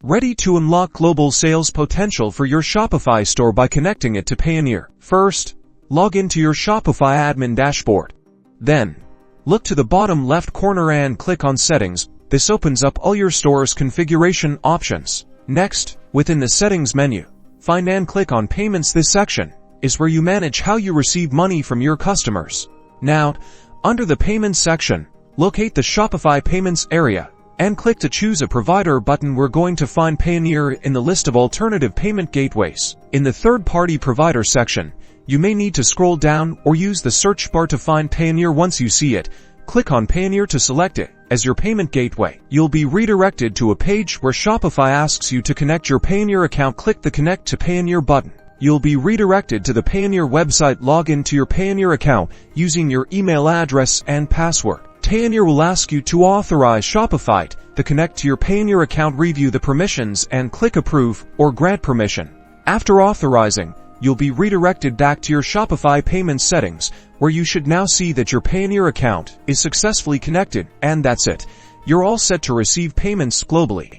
Ready to unlock global sales potential for your Shopify store by connecting it to Payoneer. First, log into your Shopify admin dashboard. Then, look to the bottom left corner and click on Settings. This opens up all your store's configuration options. Next, within the Settings menu, find and click on Payments. This section is where you manage how you receive money from your customers. Now, under the Payments section, locate the Shopify Payments area and click to choose a provider button. We're going to find Payoneer in the list of alternative payment gateways. In the third-party provider section, you may need to scroll down or use the search bar to find Payoneer. Once you see it, click on Payoneer to select it as your payment gateway. You'll be redirected to a page where Shopify asks you to connect your Payoneer account. Click the Connect to Payoneer button. You'll be redirected to the Payoneer website. Log into your Payoneer account using your email address and password. Payoneer will ask you to authorize Shopify to connect to your Payoneer account. Review the permissions and click Approve or Grant Permission. After authorizing, you'll be redirected back to your Shopify payment settings, where you should now see that your Payoneer account is successfully connected, and that's it. You're all set to receive payments globally.